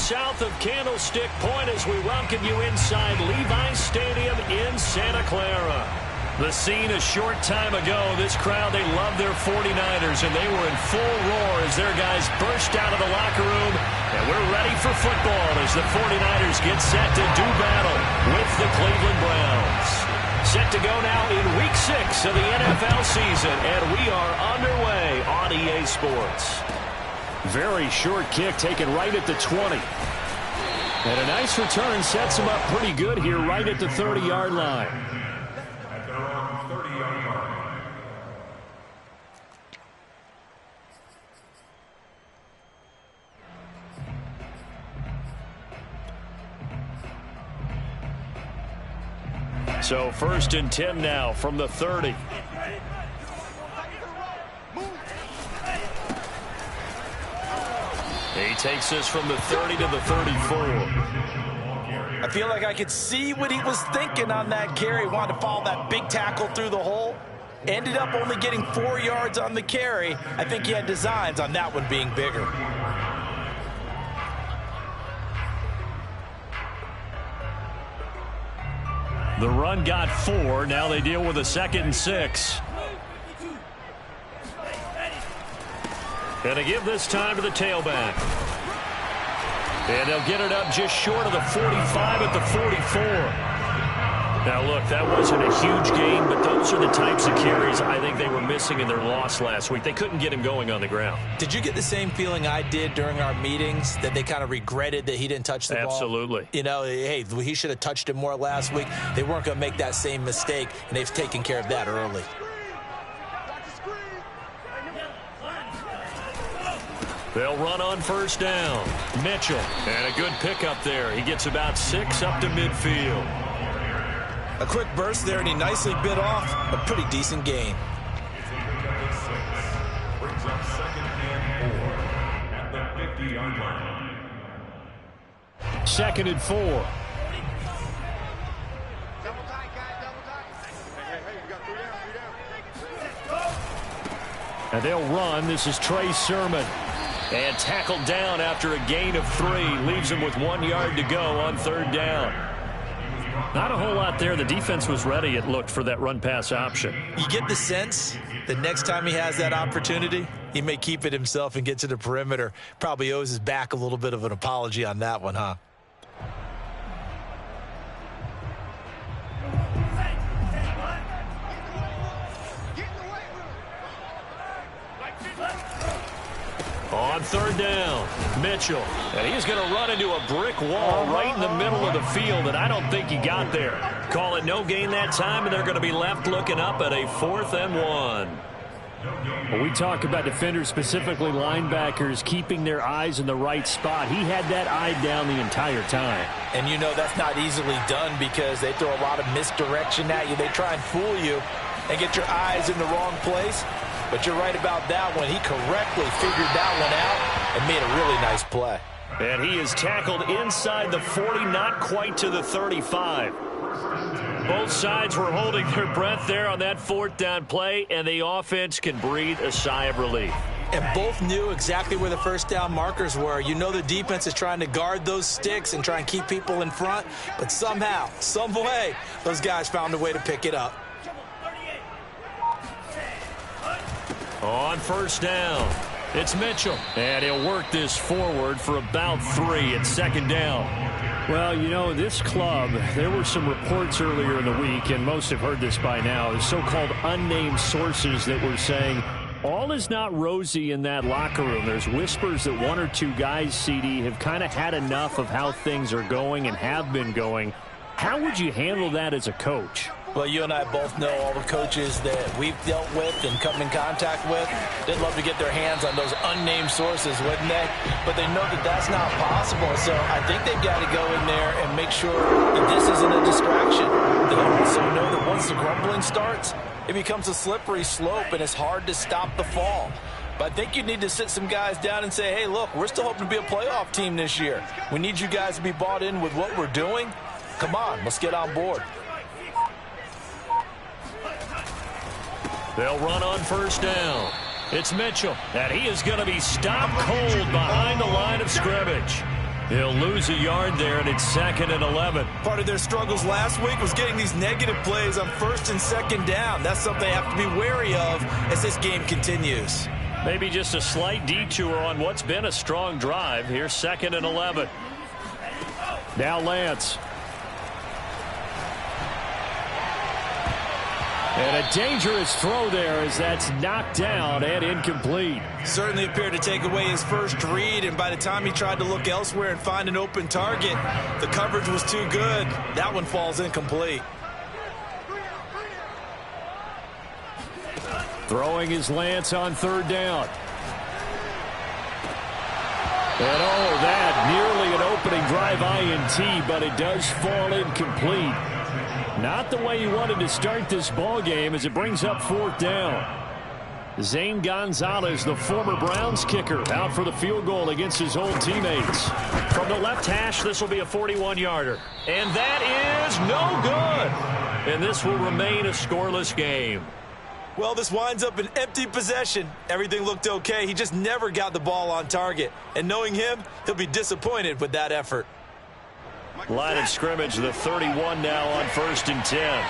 south of Candlestick Point as we welcome you inside Levi's Stadium in Santa Clara. The scene a short time ago, this crowd, they love their 49ers, and they were in full roar as their guys burst out of the locker room. And we're ready for football as the 49ers get set to do battle with the Cleveland Browns. Set to go now in Week 6 of the NFL season, and we are underway on EA Sports. Very short kick taken right at the 20. And a nice return sets him up pretty good here right at the 30-yard line. So 1st and 10 now from the 30. He takes us from the 30 to the 34. I feel like I could see what he was thinking on that carry. Wanted to follow that big tackle through the hole. Ended up only getting 4 yards on the carry. I think he had designs on that one being bigger. The run got 4. Now they deal with a 2nd and 6. And they give this time to the tailback. And they'll get it up just short of the 45 at the 44. Now, look, that wasn't a huge gain, but those are the types of carries I think they were missing in their loss last week. They couldn't get him going on the ground. Did you get the same feeling I did during our meetings, that they kind of regretted that he didn't touch the ball? Absolutely. You know, hey, he should have touched it more last week. They weren't going to make that same mistake, and they've taken care of that early. They'll run on 1st down. Mitchell, and a good pickup there. He gets about 6 up to midfield. A quick burst there, and he nicely bit off a pretty decent gain. Brings up 2nd and 4 at the 50-yard line. 2nd and 4. Double tight, guys, double tight. Hey, you got 3 down. And they'll run. This is Trey Sermon. And tackled down after a gain of 3. Leaves him with 1 yard to go on 3rd down. Not a whole lot there. The defense was ready, it looked, for that run-pass option. You get the sense that next time he has that opportunity, he may keep it himself and get to the perimeter. Probably owes his back a little bit of an apology on that one, huh? On 3rd down, Mitchell. And he's going to run into a brick wall right in the middle of the field, and I don't think he got there. Call it no gain that time, and they're going to be left looking up at a 4th and 1. Well, we talk about defenders, specifically linebackers, keeping their eyes in the right spot. He had that eye down the entire time. And you know that's not easily done because they throw a lot of misdirection at you. They try and fool you and get your eyes in the wrong place. But you're right about that one. He correctly figured that one out and made a really nice play. And he is tackled inside the 40, not quite to the 35. Both sides were holding their breath there on that 4th down play, and the offense can breathe a sigh of relief. And both knew exactly where the 1st down markers were. You know the defense is trying to guard those sticks and try and keep people in front, but somehow, some way, those guys found a way to pick it up. On 1st down, it's Mitchell. And he'll work this forward for about 3 at 2nd down. Well, you know, this club, there were some reports earlier in the week, and most have heard this by now, the so-called unnamed sources that were saying all is not rosy in that locker room. There's whispers that 1 or 2 guys, CD, have kind of had enough of how things are going and have been going. How would you handle that as a coach? Well, you and I both know all the coaches that we've dealt with and come in contact with. They'd love to get their hands on those unnamed sources, wouldn't they? But they know that that's not possible. So I think they've got to go in there and make sure that this isn't a distraction. They also know that once the grumbling starts, it becomes a slippery slope and it's hard to stop the fall. But I think you need to sit some guys down and say, hey, look, we're still hoping to be a playoff team this year. We need you guys to be bought in with what we're doing. Come on, let's get on board. They'll run on 1st down. It's Mitchell, and he is going to be stopped cold behind the line of scrimmage. He'll lose a yard there, and it's 2nd and 11. Part of their struggles last week was getting these negative plays on 1st and 2nd down. That's something they have to be wary of as this game continues. Maybe just a slight detour on what's been a strong drive. Here's 2nd and 11. Now Lance. And a dangerous throw there as that's knocked down and incomplete. Certainly appeared to take away his first read, and by the time he tried to look elsewhere and find an open target, the coverage was too good. That one falls incomplete. Throwing is Lance on 3rd down. And oh, that nearly an opening drive INT, but it does fall incomplete. Not the way he wanted to start this ball game as it brings up 4th down. Zane Gonzalez, the former Browns kicker, out for the field goal against his old teammates. From the left hash, this will be a 41-yarder. And that is no good. And this will remain a scoreless game. Well, this winds up an empty possession. Everything looked okay. He just never got the ball on target. And knowing him, he'll be disappointed with that effort. Line of scrimmage, the 31 now on 1st and 10.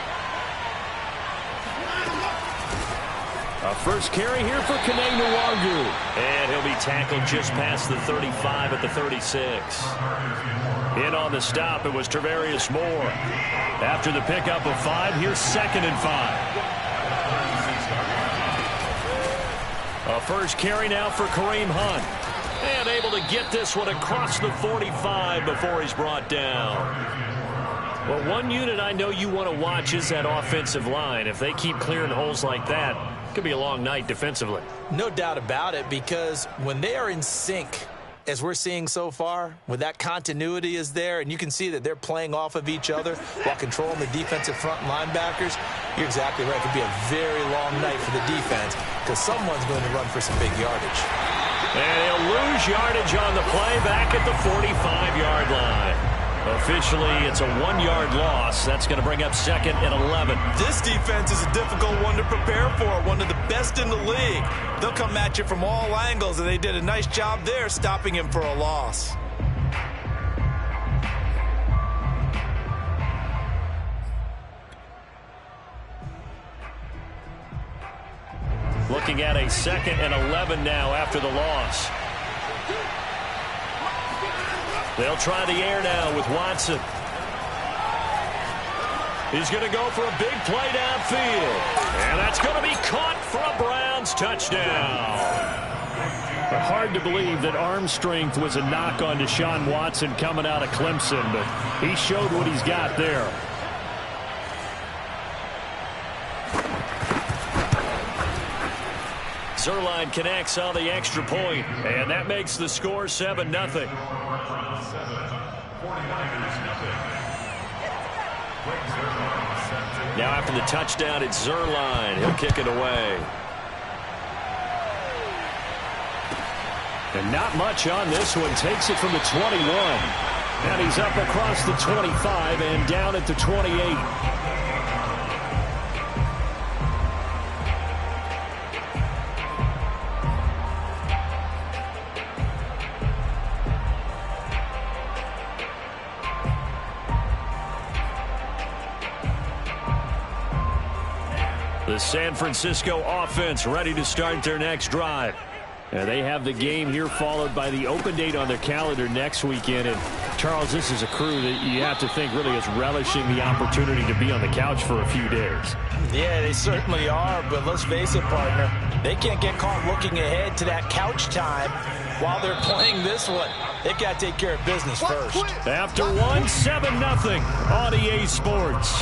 A first carry here for Kene Nwangu. And he'll be tackled just past the 35 at the 36. In on the stop, it was Travarius Moore. After the pickup of 5, here's 2nd and 5. A first carry now for Kareem Hunt. And able to get this one across the 45 before he's brought down. Well, one unit I know you want to watch is that offensive line. If they keep clearing holes like that, it could be a long night defensively. No doubt about it, because when they are in sync, as we're seeing so far, when that continuity is there, and you can see that they're playing off of each other while controlling the defensive front linebackers, you're exactly right. It could be a very long night for the defense because someone's going to run for some big yardage. And he'll lose yardage on the play back at the 45-yard line. Officially, it's a 1-yard loss. That's going to bring up 2nd and 11. This defense is a difficult one to prepare for, one of the best in the league. They'll come at you from all angles, and they did a nice job there stopping him for a loss. Looking at a 2nd and 11 now after the loss. They'll try the air now with Watson. He's going to go for a big play downfield. And that's going to be caught for a Browns touchdown. But hard to believe that arm strength was a knock on Deshaun Watson coming out of Clemson, but he showed what he's got there. Zuerlein connects on the extra point, and that makes the score 7-0. Now after the touchdown, it's Zuerlein. He'll kick it away. And not much on this one. Takes it from the 21. And he's up across the 25 and down at the 28. The San Francisco offense ready to start their next drive. They have the game here followed by the open date on their calendar next weekend. And, Charles, this is a crew that you have to think really is relishing the opportunity to be on the couch for a few days. Yeah, they certainly are, but let's face it, partner. They can't get caught looking ahead to that couch time while they're playing this one. They've got to take care of business first. After 7-0 on EA Sports.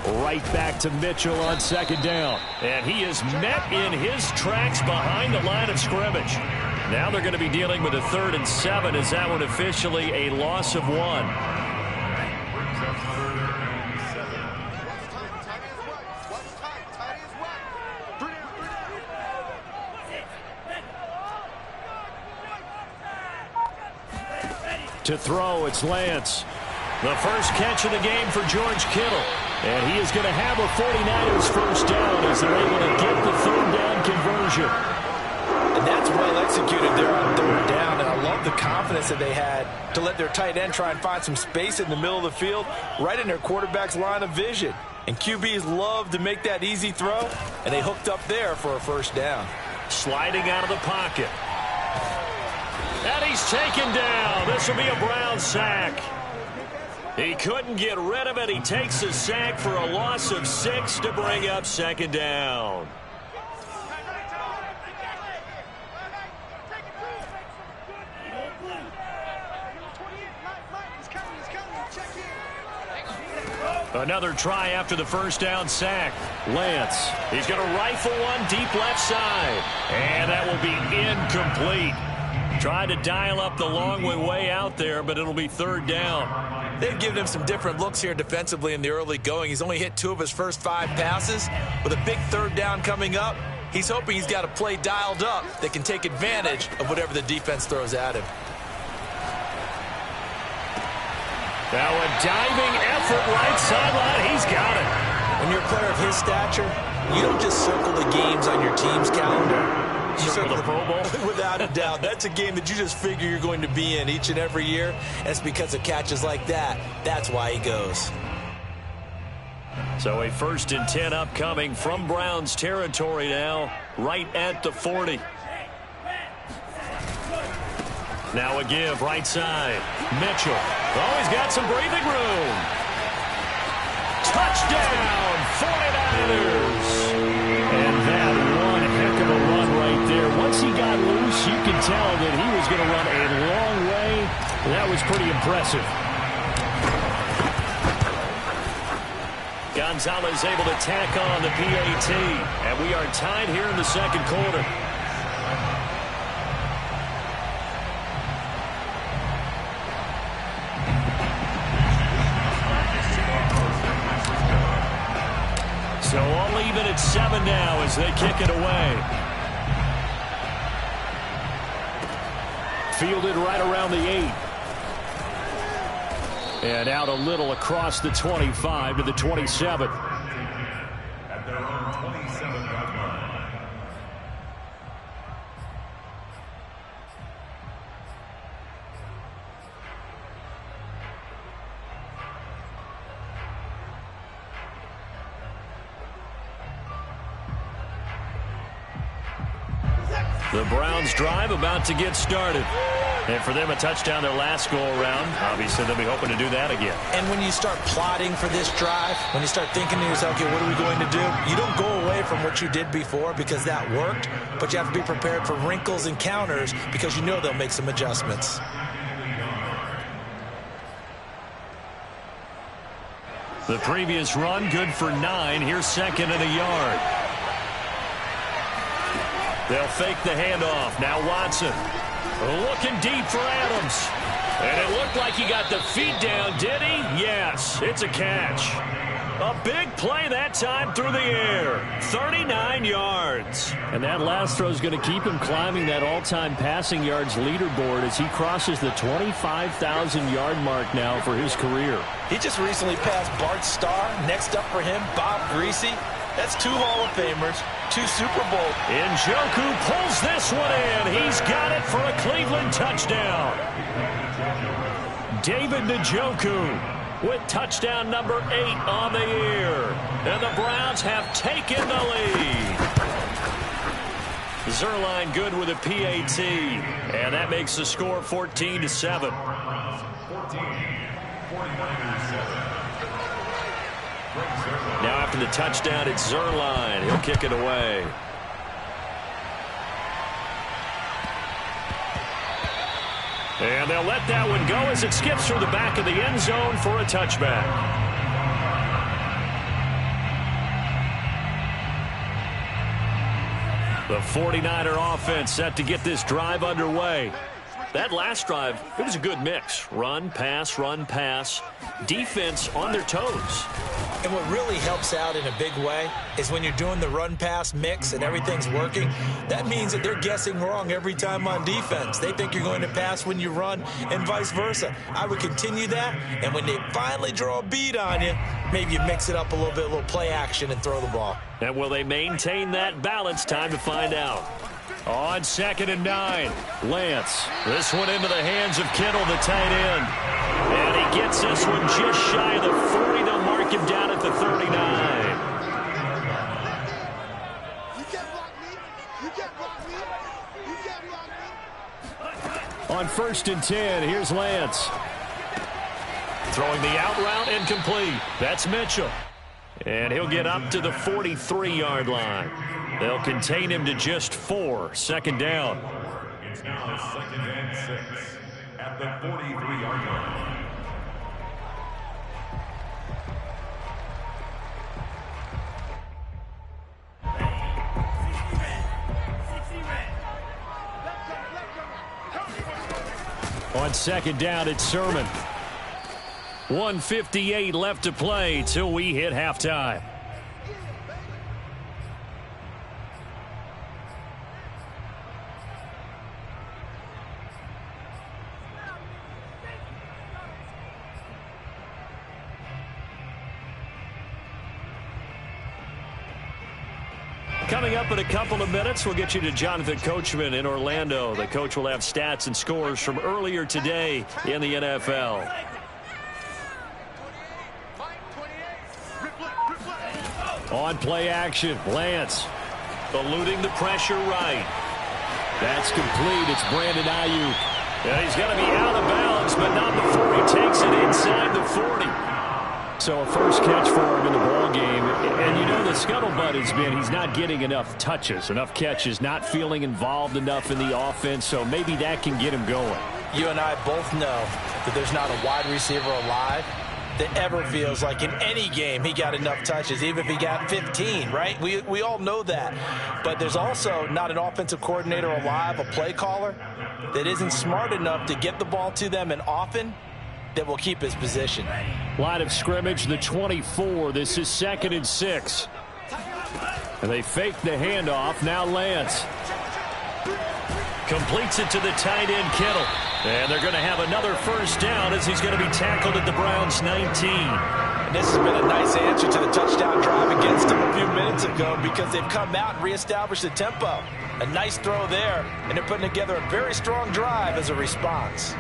Right back to Mitchell on 2nd down. And he is met in his tracks behind the line of scrimmage. Now they're going to be dealing with a 3rd and 7 as that one officially a loss of 1. To throw, it's Lance. The first catch of the game for George Kittle. And he is going to have a 49ers first down as they're able to get the third down conversion. And that's well executed there on third down. And I love the confidence that they had to let their tight end try and find some space in the middle of the field, right in their quarterback's line of vision. And QBs love to make that easy throw, and they hooked up there for a first down. Sliding out of the pocket. And he's taken down. This will be a Brown sack. He couldn't get rid of it. He takes a sack for a loss of 6 to bring up second down. Another try after the first down sack. Lance, he's going to rifle one deep left side. And that will be incomplete. Tried to dial up the long way out there, but it'll be third down. They've given him some different looks here defensively in the early going. He's only hit 2 of his first 5 passes. With a big third down coming up, he's hoping he's got a play dialed up that can take advantage of whatever the defense throws at him. Now a diving effort right sideline. He's got it. When you're a player of his stature, you don't just circle the games on your team's calendar. You circle the Pro Bowl? Without a doubt. That's a game that you just figure you're going to be in each and every year. And it's because of catches like that. That's why he goes. So a 1st and 10 upcoming from Browns territory now, right at the 40. Now a give, right side. Mitchell. Oh, he's got some breathing room. Touchdown, 49ers. And that one heck of a run right there. Once he got loose, you can tell that he was going to run a long way. That was pretty impressive. Gonzalez able to tack on the PAT. And we are tied here in the second quarter. So all even at 7 now as they kick it away. Fielded right around the 8. And out a little across the 25 to the 27. At their own 27-yard line. The Browns drive about to get started. And for them, a touchdown their last go-around. Obviously, they'll be hoping to do that again. And when you start plotting for this drive, when you start thinking to yourself, okay, what are we going to do? You don't go away from what you did before because that worked, but you have to be prepared for wrinkles and counters because you know they'll make some adjustments. The previous run, good for 9. Here's 2nd and a yard. They'll fake the handoff. Now Watson. Looking deep for Adams. And it looked like he got the feet down, did he? Yes, it's a catch. A big play that time through the air. 39 yards. And that last throw is going to keep him climbing that all-time passing yards leaderboard as he crosses the 25,000-yard mark now for his career. He just recently passed Bart Starr. Next up for him, Bob Greasy. That's 2 Hall of Famers, 2 Super Bowl. Njoku pulls this one in. He's got it for a Cleveland touchdown. David Njoku with touchdown number 8 on the year. And the Browns have taken the lead. Zuerlein good with a PAT. And that makes the score 14-7. 14, 49ers 7. Now after the touchdown, it's Zuerlein. He'll kick it away. And they'll let that one go as it skips through the back of the end zone for a touchback. The 49er offense set to get this drive underway. That last drive, it was a good mix. Run, pass, defense on their toes. And what really helps out in a big way is when you're doing the run-pass mix and everything's working, that means that they're guessing wrong every time on defense. They think you're going to pass when you run and vice versa. I would continue that, and when they finally draw a beat on you, maybe you mix it up a little play action and throw the ball. And will they maintain that balance? Time to find out. On 2nd and 9, Lance. This one into the hands of Kittle, the tight end. And he gets this one just shy of the 40. They'll mark him down at the 39. On 1st and 10, here's Lance. Throwing the out route incomplete. That's Mitchell. And he'll get up to the 43-yard line. They'll contain him to just 4. 2nd down. It's now 2nd and 6 at the 43-yard line. On 2nd down, it's Sermon. 1:58 left to play till we hit halftime. Coming up in a couple of minutes, we'll get you to Jonathan Coachman in Orlando. The coach will have stats and scores from earlier today in the NFL. On play action, Lance eluding the pressure right. That's complete. It's Brandon Ayuk. Yeah, he's going to be out of bounds, but not before he takes it inside the 40. So a first catch for him in the ball game. And you know the scuttlebutt has been he's not getting enough touches, enough catches, not feeling involved enough in the offense. So maybe that can get him going. You and I both know that there's not a wide receiver alive that ever feels like in any game he got enough touches, even if he got 15, right? We all know that. But there's also not an offensive coordinator alive, a play caller, that isn't smart enough to get the ball to them and often that will keep his position. Line of scrimmage, the 24. This is 2nd and 6. And they fake the handoff. Now Lance completes it to the tight end, Kittle. And they're going to have another first down as he's going to be tackled at the Browns' 19. And this has been a nice answer to the touchdown drive against them a few minutes ago because they've come out and reestablished the tempo. A nice throw there, and they're putting together a very strong drive as a response.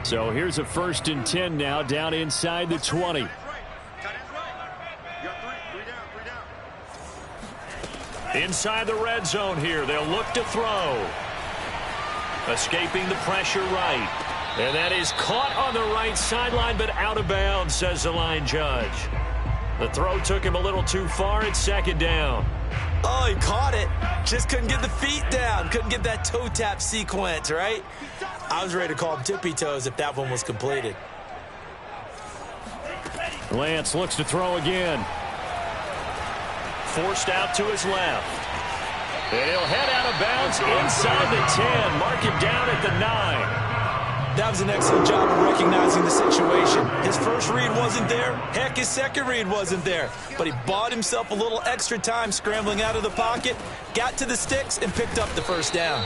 So here's a 1st and 10 now, down inside the 20. Inside the red zone here. They'll look to throw. Escaping the pressure right. And that is caught on the right sideline, but out of bounds, says the line judge. The throw took him a little too far. It's 2nd down. Oh, he caught it. Just couldn't get the feet down. Couldn't get that toe tap sequence, right? I was ready to call him tippy toes if that one was completed. Lance looks to throw again. Forced out to his left. And he'll head out of bounds inside the 10. Mark him down at the 9. That was an excellent job of recognizing the situation. His first read wasn't there. Heck, his second read wasn't there. But he bought himself a little extra time scrambling out of the pocket, got to the sticks, and picked up the first down.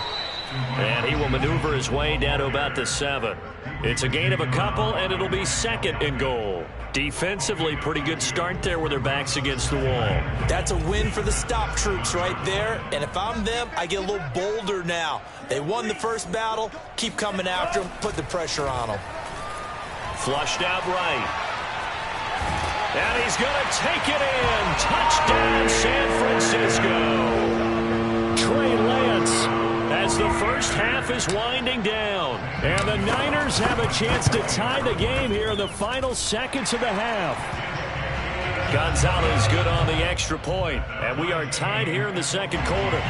And he will maneuver his way down to about the 7. It's a gain of a couple, and it'll be 2nd and goal. Defensively, pretty good start there with their backs against the wall. That's a win for the stop troops right there. And if I'm them, I get a little bolder now. They won the first battle. Keep coming after them. Put the pressure on them. Flushed out right. And he's going to take it in. Touchdown, San Francisco. Trey Lance as the first half is winding down. And the Niners have a chance to tie the game here in the final seconds of the half. Gonzalez good on the extra point. And we are tied here in the second quarter.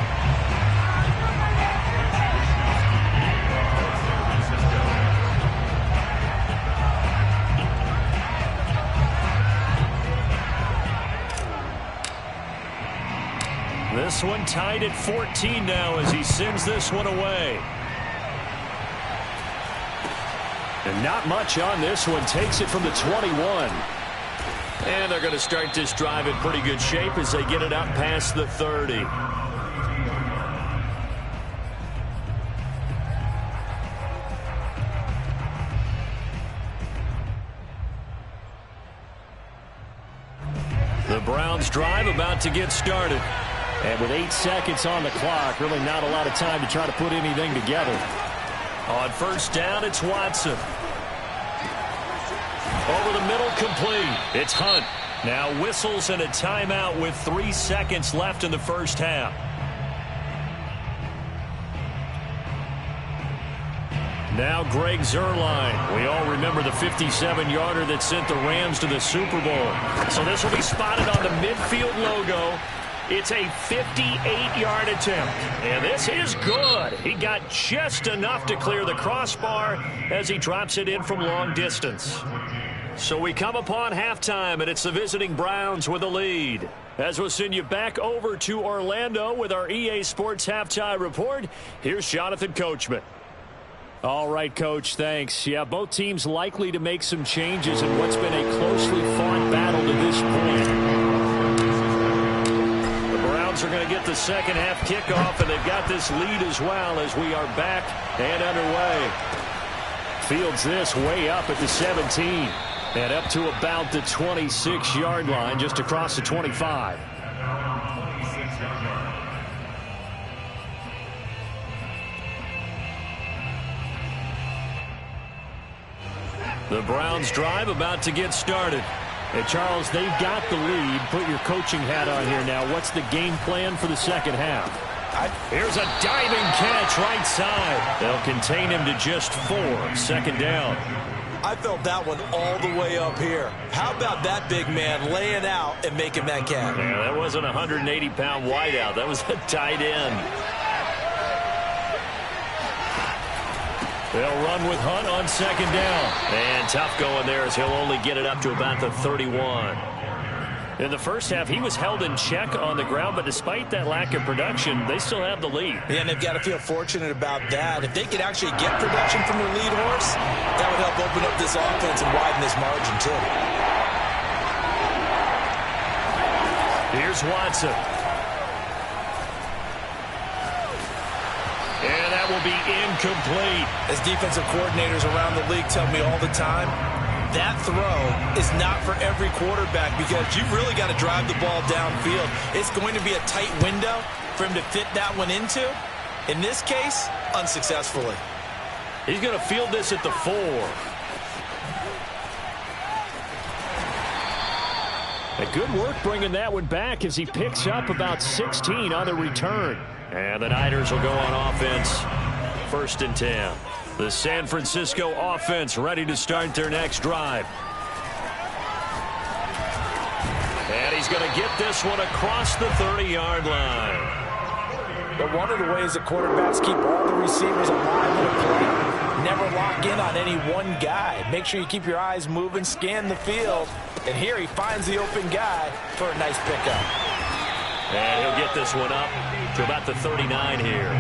This one tied at 14 now as he sends this one away. And not much on this one. Takes it from the 21. And they're going to start this drive in pretty good shape as they get it up past the 30. The Browns drive about to get started. And with 8 seconds on the clock, really not a lot of time to try to put anything together. On first down, it's Watson. Over the middle, complete. It's Hunt. Now whistles and a timeout with 3 seconds left in the first half. Now Greg Zuerlein. We all remember the 57-yarder that sent the Rams to the Super Bowl. So this will be spotted on the midfield logo. It's a 58-yard attempt. And this is good. He got just enough to clear the crossbar as he drops it in from long distance. So we come upon halftime, and it's the visiting Browns with a lead. As we'll send you back over to Orlando with our EA Sports Halftime Report, here's Jonathan Coachman. All right, Coach, thanks. Yeah, both teams likely to make some changes in what's been a closely fought battle to this point. The Browns are going to get the second half kickoff, and they've got this lead as well as we are back and underway. Fields this way up at the 17. And up to about the 26-yard line, just across the 25. The Browns drive about to get started. Hey, Charles, they've got the lead. Put your coaching hat on here now. What's the game plan for the second half? Here's a diving catch right side. They'll contain him to just 4. Second down. I felt that one all the way up here. How about that big man laying out and making that catch? Yeah, that wasn't a 180-pound wideout. That was a tight end. They'll run with Hunt on second down. And tough going there as he'll only get it up to about the 31. In the first half, he was held in check on the ground, but despite that lack of production, they still have the lead. Yeah, and they've got to feel fortunate about that. If they could actually get production from their lead horse, that would help open up this offense and widen this margin, too. Here's Watson. And that will be incomplete. As defensive coordinators around the league tell me all the time, that throw is not for every quarterback because you've really got to drive the ball downfield. It's going to be a tight window for him to fit that one into. In this case, unsuccessfully. He's going to field this at the 4. A good work bringing that one back as he picks up about 16 on the return. And the Niners will go on offense. First and 10. The San Francisco offense ready to start their next drive. And he's going to get this one across the 30-yard line. But one of the ways that quarterbacks keep all the receivers alive in a play, never lock in on any one guy. Make sure you keep your eyes moving, scan the field. And here he finds the open guy for a nice pickup. And he'll get this one up to about the 39 here.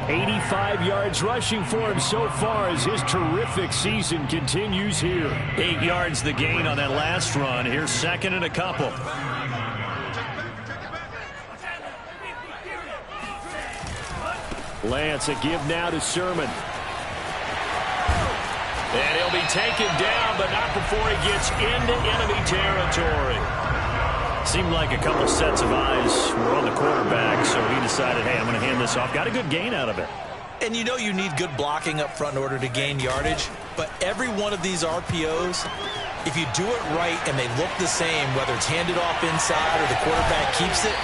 85 yards rushing for him so far as his terrific season continues here. 8 yards the gain on that last run. Here's second and a couple. Lance, a give now to Sermon. And he'll be taken down, but not before he gets into enemy territory. Seemed like a couple sets of eyes were on the quarterback, so he decided, hey, I'm going to hand this off. Got a good gain out of it. And you know you need good blocking up front in order to gain yardage, but every one of these RPOs, if you do it right and they look the same, whether it's handed off inside or the quarterback keeps it,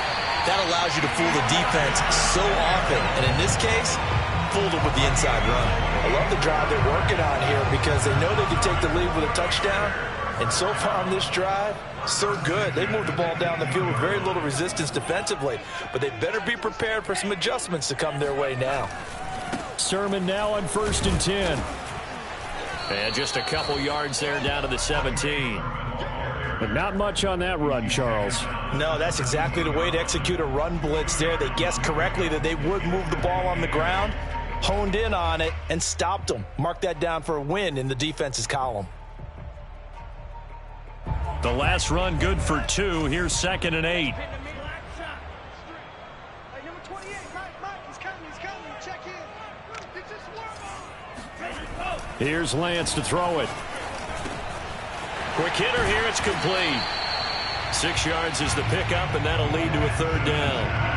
that allows you to fool the defense so often. And in this case, fooled it with the inside run. I love the drive they're working on here because they know they can take the lead with a touchdown. And so far on this drive, so good. They moved the ball down the field with very little resistance defensively, but they better be prepared for some adjustments to come their way now. Sermon now on first and 10. And just a couple yards there down to the 17. But not much on that run, Charles. No, that's exactly the way to execute a run blitz there. They guessed correctly that they would move the ball on the ground, honed in on it and stopped them. Mark that down for a win in the defense's column. The last run good for 2. Here's 2nd and 8. Here's Lance to throw it. Quick hitter here. It's complete. 6 yards is the pickup, and that'll lead to a 3rd down.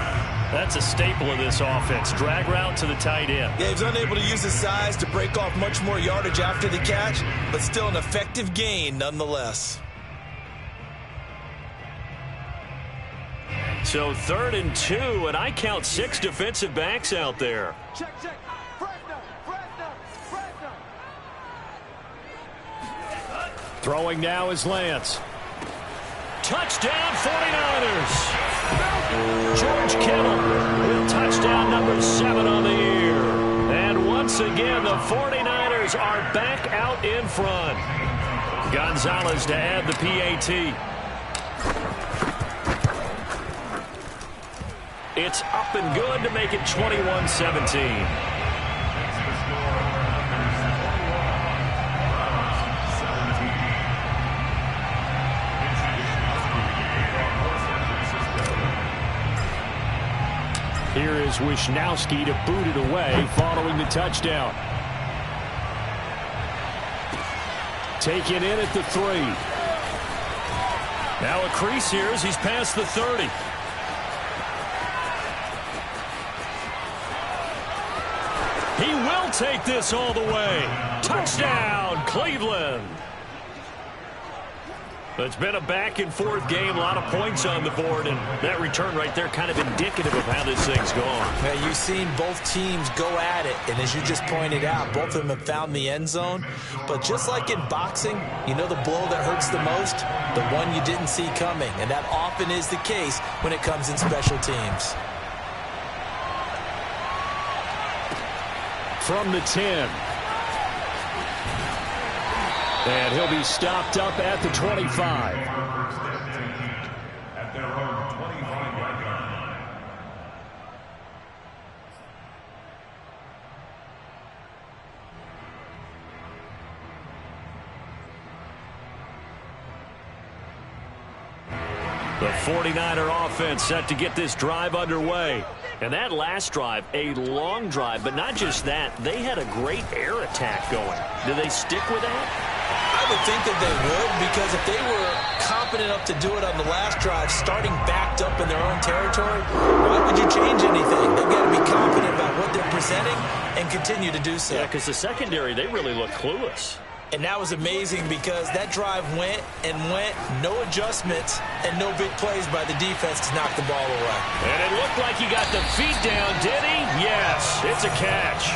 That's a staple of this offense. Drag route to the tight end. Yeah, he's unable to use his size to break off much more yardage after the catch, but still an effective gain nonetheless. So 3rd and 2, and I count 6 defensive backs out there. Check. Throwing now is Lance. Touchdown 49ers. George Kittle with touchdown number 7 on the year. And once again, the 49ers are back out in front. Gonzalez to add the PAT. It's up and good to make it 21-17. Here is Wisnowski to boot it away following the touchdown. Taken in at the 3. Now a crease here as he's past the 30. He will take this all the way. Touchdown, Cleveland. It's been a back-and-forth game, a lot of points on the board, and that return right there kind of indicative of how this thing's going. Yeah, you've seen both teams go at it, and as you just pointed out, both of them have found the end zone. But just like in boxing, you know the blow that hurts the most? The one you didn't see coming, and that often is the case when it comes in special teams. From the 10. And he'll be stopped up at the 25. At their own 25-yard line. The 49er offense set to get this drive underway. And that last drive, a long drive, but not just that. They had a great air attack going. Do they stick with that? I would think that they would, because if they were confident enough to do it on the last drive, starting backed up in their own territory, why would you change anything? They've got to be confident about what they're presenting and continue to do so. Yeah, because the secondary, they really look clueless. And that was amazing because that drive went and went, no adjustments, and no big plays by the defense to knock the ball away. And it looked like he got the feet down, did he? Yes, it's a catch.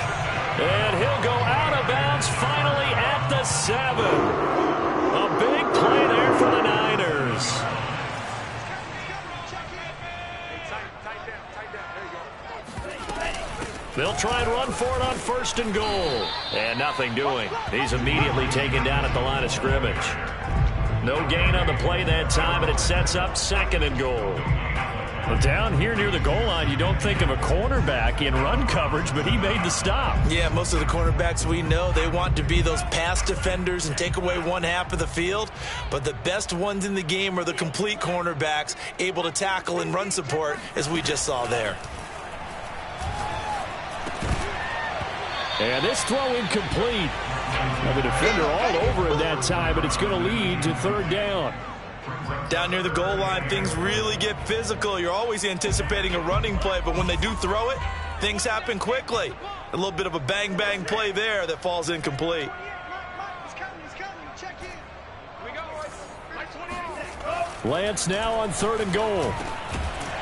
And he'll go out of bounds finally at the 7. A big play there for the Niners. They'll try and run for it on 1st and goal. And nothing doing. He's immediately taken down at the line of scrimmage. No gain on the play that time, and it sets up 2nd and goal. Well, down here near the goal line, you don't think of a cornerback in run coverage, but he made the stop. Yeah, most of the cornerbacks we know, they want to be those pass defenders and take away one half of the field. But the best ones in the game are the complete cornerbacks, able to tackle and run support, as we just saw there. And this throw incomplete. Now the defender all over him that time, but it's going to lead to 3rd down. Down near the goal line, things really get physical. You're always anticipating a running play, but when they do throw it, things happen quickly. A little bit of a bang-bang play there that falls incomplete. Lance now on 3rd and goal.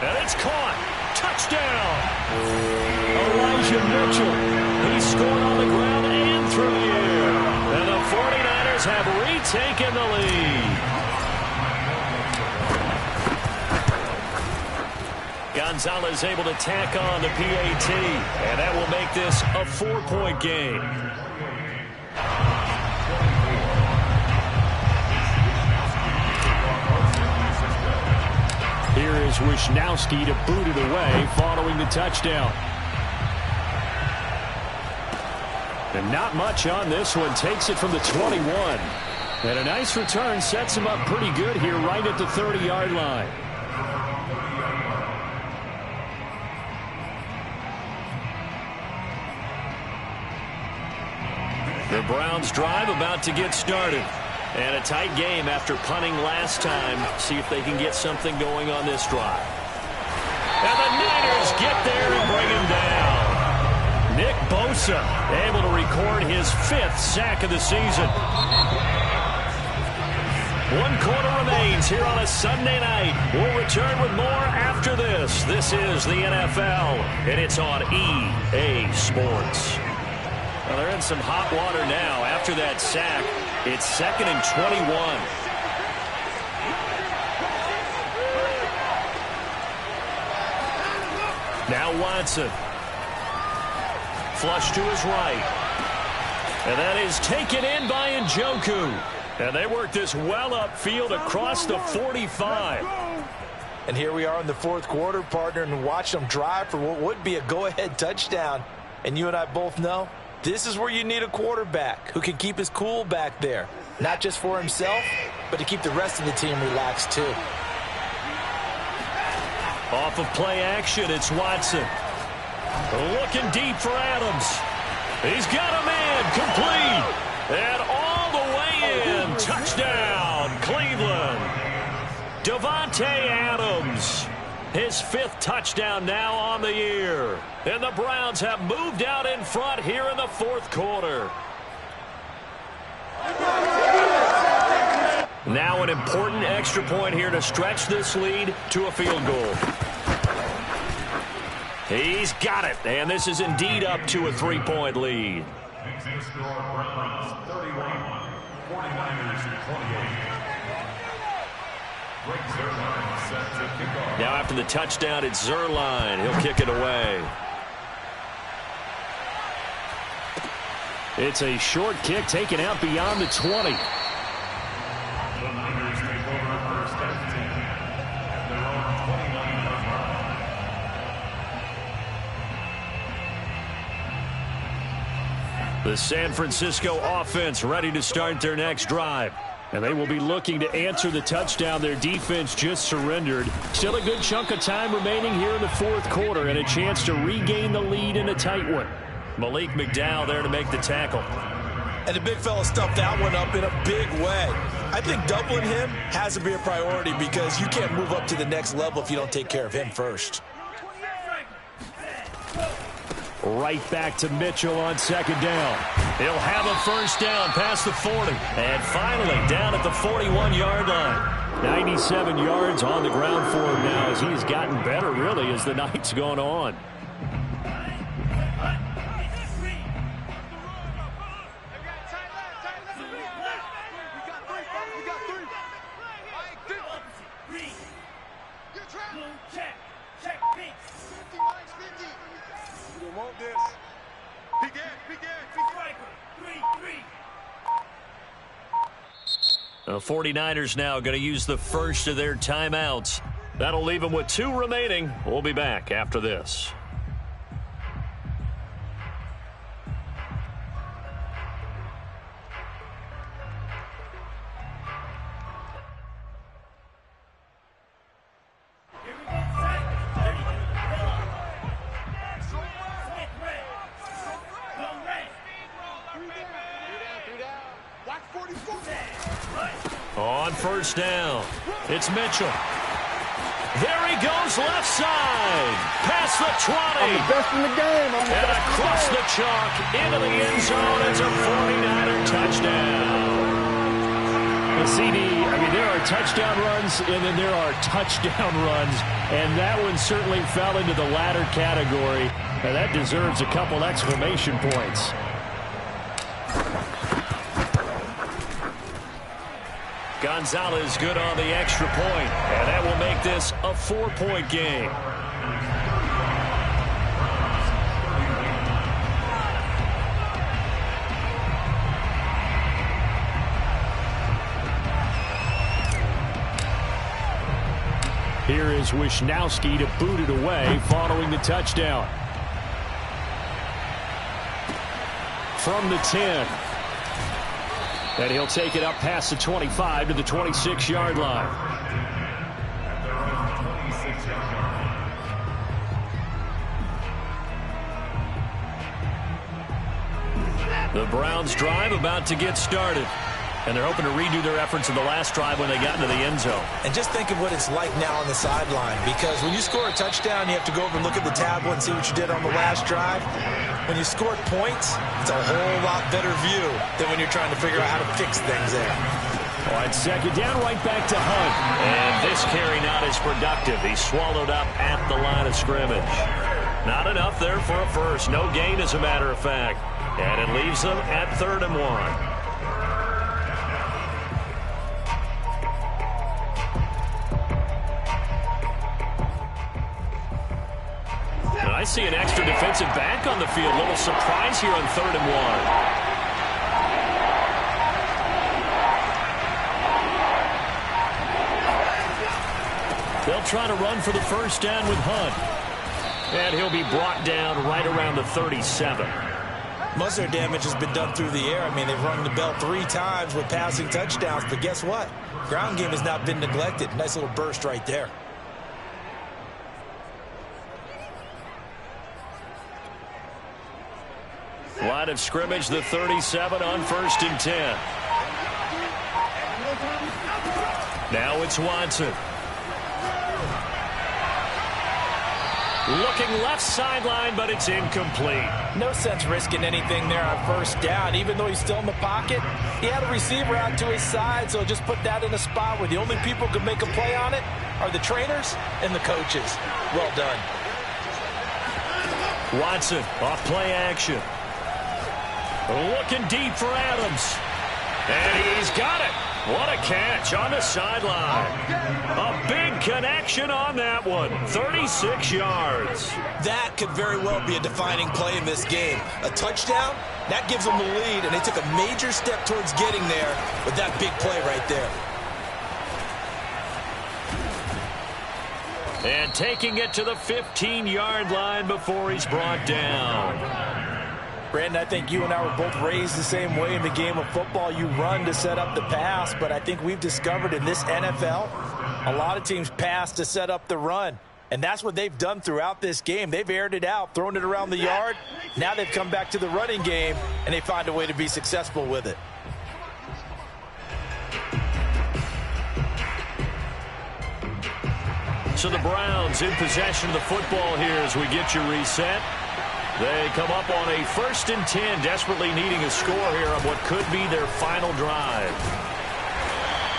And it's caught. Touchdown. Elijah Mitchell. He scored on the ground and through the air. And the 49ers have retaken the lead. Gonzalez able to tack on the PAT. And that will make this a 4-point game. Here is Wisnowski to boot it away following the touchdown. And not much on this one. Takes it from the 21. And a nice return sets him up pretty good here right at the 30-yard line. The Browns drive about to get started. And a tight game after punting last time. See if they can get something going on this drive. And the Niners get there and bring him down. Nick Bosa able to record his 5th sack of the season. 1 quarter remains here on a Sunday night. We'll return with more after this. This is the NFL, and it's on EA Sports. Well, they're in some hot water now after that sack. It's 2nd and 21. Now Watson. Flush to his right. And that is taken in by Njoku. And they work this well upfield across the 45. And here we are in the 4th quarter, partner, and watch them drive for what would be a go-ahead touchdown. And you and I both know this is where you need a quarterback who can keep his cool back there. Not just for himself, but to keep the rest of the team relaxed too. Off of play action, it's Watson. Looking deep for Adams. He's got a man complete. And all the way in. Touchdown, Cleveland. Davante Adams. His 5th touchdown now on the year. And the Browns have moved out in front here in the 4th quarter. Now an important extra point here to stretch this lead to a field goal. He's got it, and this is indeed up to a 3-point lead. Mixing score, Browns 31, 49ers 28. Greg Zuerlein set to kick off. Now after the touchdown, it's Zuerlein. He'll kick it away. It's a short kick taken out beyond the 20. The Niners take over first and 10 at their own 29-yard line. The San Francisco offense ready to start their next drive. And they will be looking to answer the touchdown their defense just surrendered. Still a good chunk of time remaining here in the 4th quarter and a chance to regain the lead in a tight one. Malik McDowell there to make the tackle. And the big fella stuffed that one up in a big way. I think doubling him has to be a priority because you can't move up to the next level if you don't take care of him first. Right back to Mitchell on 2nd down. He'll have a first down past the 40. And finally down at the 41-yard line. 97 yards on the ground for him now as he's gotten better really as the night's gone on. The 49ers now going to use the first of their timeouts. That'll leave them with 2 remaining. We'll be back after this. On first down, it's Mitchell. There he goes left side. Past the 20. I'm the best in the game. And across the chalk into the end zone. It's a 49er touchdown. Well, CD, I mean, there are touchdown runs and then there are touchdown runs. And that one certainly fell into the latter category. Now, that deserves a couple exclamation points. Gonzalez good on the extra point, and that will make this a 4-point game. Here is Wisnowski to boot it away following the touchdown. from the 10. And he'll take it up past the 25 to the 26-yard line. At their own 26-yard line. The Browns drive about to get started. And they're hoping to redo their efforts in the last drive when they got into the end zone. And just think of what it's like now on the sideline, because when you score a touchdown, you have to go over and look at the tablet and see what you did on the last drive. When you scored points, it's a whole lot better view than when you're trying to figure out how to fix things there. All right, second down, right back to Hunt. And this carry not as productive. He's swallowed up at the line of scrimmage. Not enough there for a first. No gain, as a matter of fact. And it leaves them at 3rd and 1. I see an extra defensive back on the field. Little surprise here on 3rd and 1. They'll try to run for the first down with Hunt. And he'll be brought down right around the 37. Most of their damage has been done through the air. I mean, they've rung the bell 3 times with passing touchdowns, but guess what? Ground game has not been neglected. Nice little burst right there. Line of scrimmage, the 37 on 1st and 10. Now it's Watson. Looking left sideline, but it's incomplete. No sense risking anything there on 1st down. Even though he's still in the pocket, he had a receiver out to his side, so just put that in a spot where the only people who can make a play on it are the trainers and the coaches. Well done. Watson off play action. Looking deep for Adams. And he's got it. What a catch on the sideline. A big connection on that one. 36 yards. That could very well be a defining play in this game. A touchdown, that gives them the lead, and they took a major step towards getting there with that big play right there. And taking it to the 15-yard line before he's brought down. Brandon, I think you and I were both raised the same way in the game of football. You run to set up the pass, but I think we've discovered in this NFL, a lot of teams pass to set up the run. And that's what they've done throughout this game. They've aired it out, thrown it around the yard. Now they've come back to the running game, and they find a way to be successful with it. So the Browns in possession of the football here as we get you reset. They come up on a 1st and 10, desperately needing a score here on what could be their final drive.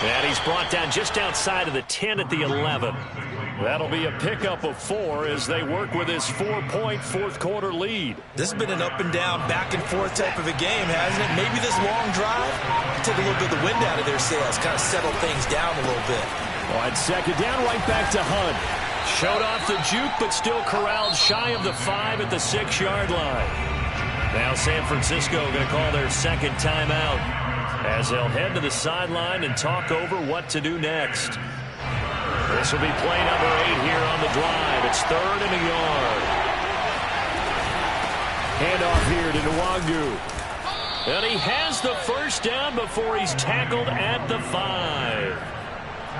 And he's brought down just outside of the 10 at the 11. That'll be a pickup of 4 as they work with his 4-point fourth-quarter lead. This has been an up-and-down, back-and-forth type of a game, hasn't it? Maybe this long drive can take a little bit of the wind out of their sails, kind of settle things down a little bit. All right, second down, right back to Hunt. Showed off the juke, but still corralled shy of the 5 at the 6-yard line. Now San Francisco going to call their second timeout as they'll head to the sideline and talk over what to do next. This will be play number 8 here on the drive. It's 3rd and a yard. Handoff here to Nwangu. And he has the first down before he's tackled at the 5.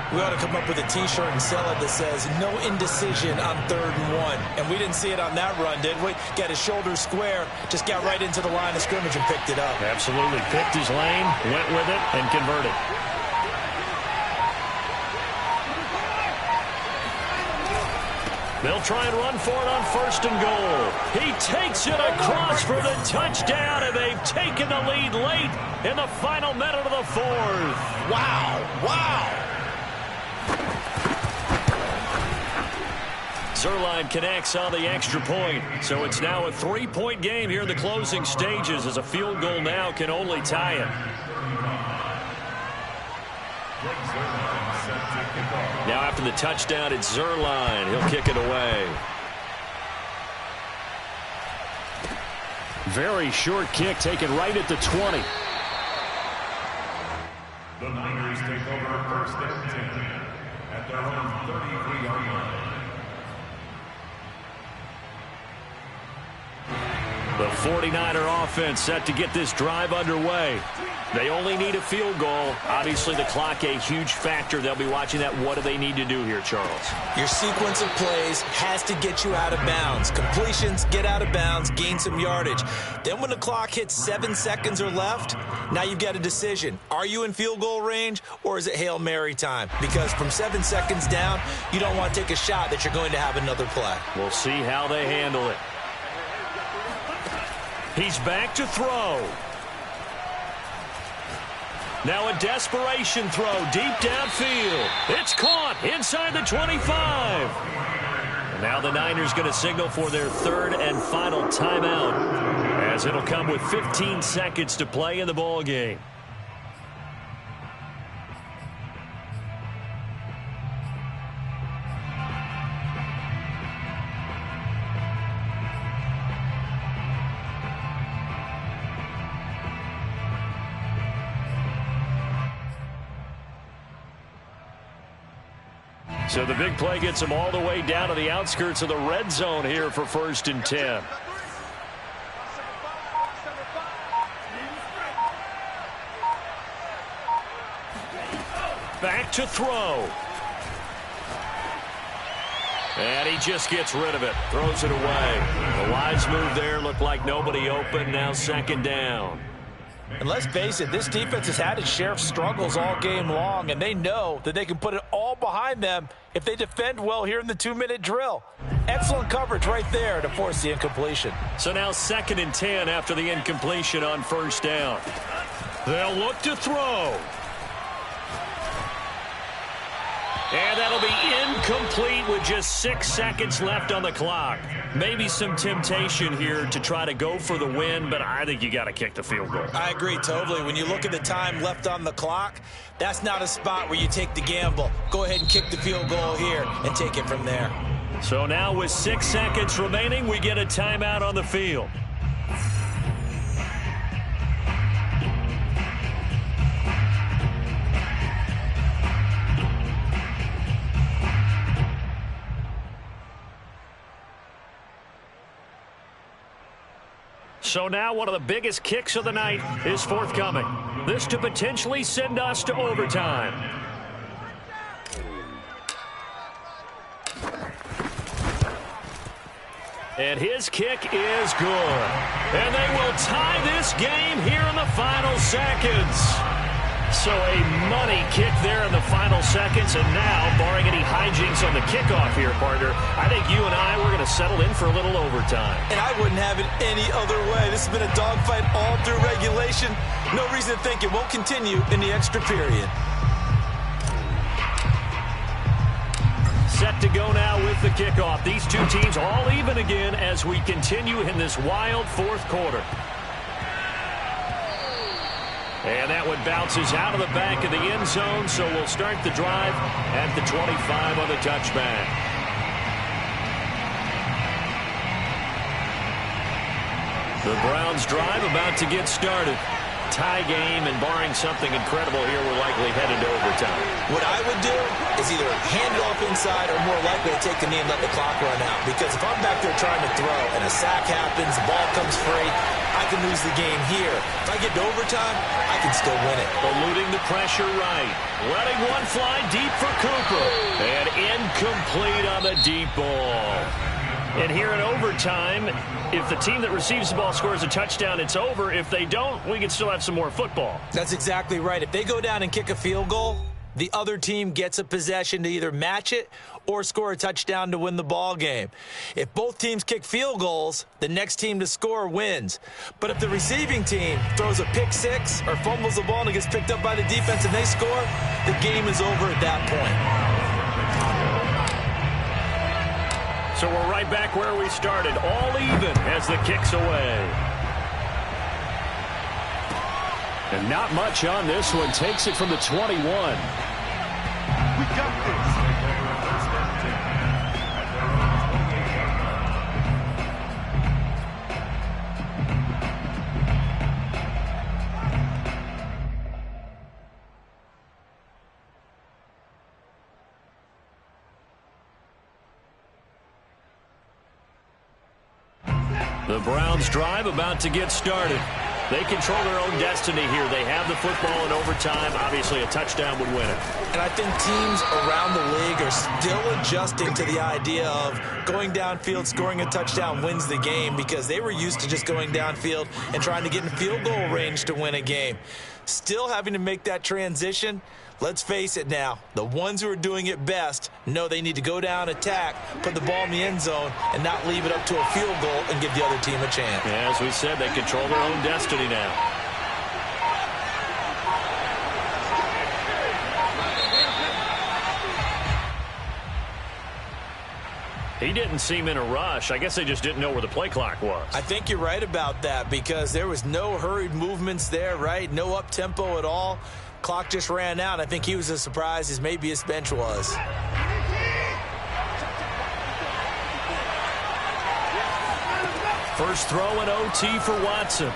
We ought to come up with a T-shirt and sell it that says, no indecision on 3rd and 1. And we didn't see it on that run, did we? Got his shoulders square, just got right into the line of scrimmage and picked it up. Absolutely. Picked his lane, went with it, and converted. They'll try and run for it on 1st and goal. He takes it across for the touchdown, and they've taken the lead late in the final minute of the 4th. Wow, wow. Zuerlein connects on the extra point. So it's now a 3-point game here in the closing stages as a field goal now can only tie it. Now after the touchdown, it's Zuerlein. He'll kick it away. Very short kick taken right at the 20. The Niners take over 1st and 10 at their own 33-yard line. The 49er offense set to get this drive underway. They only need a field goal. Obviously, the clock a huge factor. They'll be watching that. What do they need to do here, Charles? Your sequence of plays has to get you out of bounds. Completions, get out of bounds, gain some yardage. Then when the clock hits 7 seconds or left, now you've got a decision. Are you in field goal range, or is it Hail Mary time? Because from 7 seconds down, you don't want to take a shot that you're going to have another play. We'll see how they handle it. He's back to throw. Now a desperation throw deep downfield. It's caught inside the 25. And now the Niners going to signal for their third and final timeout, as it'll come with 15 seconds to play in the ball game. So the big play gets them all the way down to the outskirts of the red zone here for 1st and 10. Back to throw. And he just gets rid of it. Throws it away. The wise move there. Looked like nobody open. Now 2nd down. And let's face it, this defense has had its share of struggles all game long, and they know that they can put it all behind them if they defend well here in the 2-minute drill. Excellent coverage right there to force the incompletion. So now 2nd and 10 after the incompletion on 1st down. They'll look to throw. And that'll be incomplete with just 6 seconds left on the clock. Maybe some temptation here to try to go for the win, but I think you got to kick the field goal. I agree totally. When you look at the time left on the clock, that's not a spot where you take the gamble. Go ahead and kick the field goal here and take it from there. So now with 6 seconds remaining, we get a timeout on the field. So now one of the biggest kicks of the night is forthcoming. This to potentially send us to overtime. And his kick is good. And they will tie this game here in the final seconds. So a money kick there in the final seconds. And now, barring any hijinks on the kickoff here, partner, I think you and I, we're going to settle in for a little overtime. And I wouldn't have it any other way. This has been a dogfight all through regulation. No reason to think it won't continue in the extra period. Set to go now with the kickoff. These two teams all even again as we continue in this wild 4th quarter. And that one bounces out of the back of the end zone, so we'll start the drive at the 25 on the touchback. The Browns drive about to get started. Tie game, and barring something incredible here, we're likely headed to overtime. What I would do is either hand it off inside or more likely to take the knee and let the clock run out. Because if I'm back there trying to throw and a sack happens, the ball comes free, I can lose the game here. If I get to overtime, I can still win it. Eluding the pressure right. Letting one fly deep for Cooper. And incomplete on the deep ball. And here in overtime, if the team that receives the ball scores a touchdown, it's over. If they don't, we can still have some more football. That's exactly right. If they go down and kick a field goal, the other team gets a possession to either match it or score a touchdown to win the ball game. If both teams kick field goals, the next team to score wins. But if the receiving team throws a pick six or fumbles the ball and it gets picked up by the defense and they score, the game is over at that point. So we're right back where we started, all even as the kick's away. And not much on this one. Takes it from the 21. We got this. The Browns drive about to get started. They control their own destiny here. They have the football in overtime. Obviously, a touchdown would win it. And I think teams around the league are still adjusting to the idea of going downfield, scoring a touchdown wins the game, because they were used to just going downfield and trying to get in field goal range to win a game. Still having to make that transition. Let's face it now, the ones who are doing it best know they need to go down, attack, put the ball in the end zone, and not leave it up to a field goal and give the other team a chance. Yeah, as we said, they control their own destiny now. He didn't seem in a rush. I guess they just didn't know where the play clock was. I think you're right about that, because there was no hurried movements there, right? No up-tempo at all. Clock just ran out. I think he was as surprised as maybe his bench was. First throw in OT for Watson.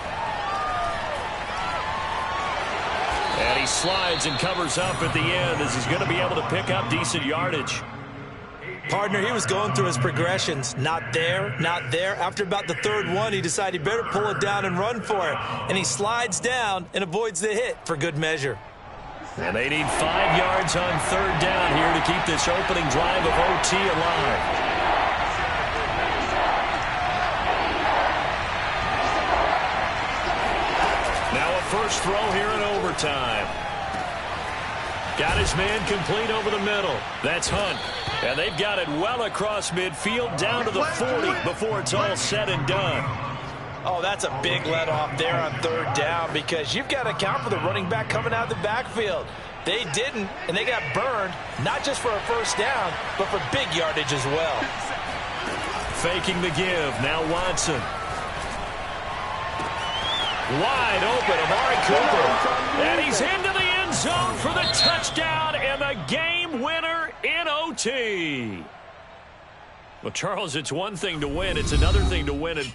And he slides and covers up at the end as he's going to be able to pick up decent yardage. Partner, he was going through his progressions. Not there, not there. After about the third one, he decided he better pull it down and run for it. And he slides down and avoids the hit for good measure. And they need 5 yards on third down here to keep this opening drive of OT alive. Now a first throw here in overtime. Got his man complete over the middle. That's Hunt. And they've got it well across midfield down to the 40 before it's all said and done. Oh, that's a big let off there on third down, because you've got to account for the running back coming out of the backfield. They didn't, and they got burned, not just for a first down, but for big yardage as well. Faking the give. Now Watson. Wide open, Amari Cooper. And he's into the end zone for the touchdown and the game winner in OT. Well, Charles, it's one thing to win. It's another thing to win in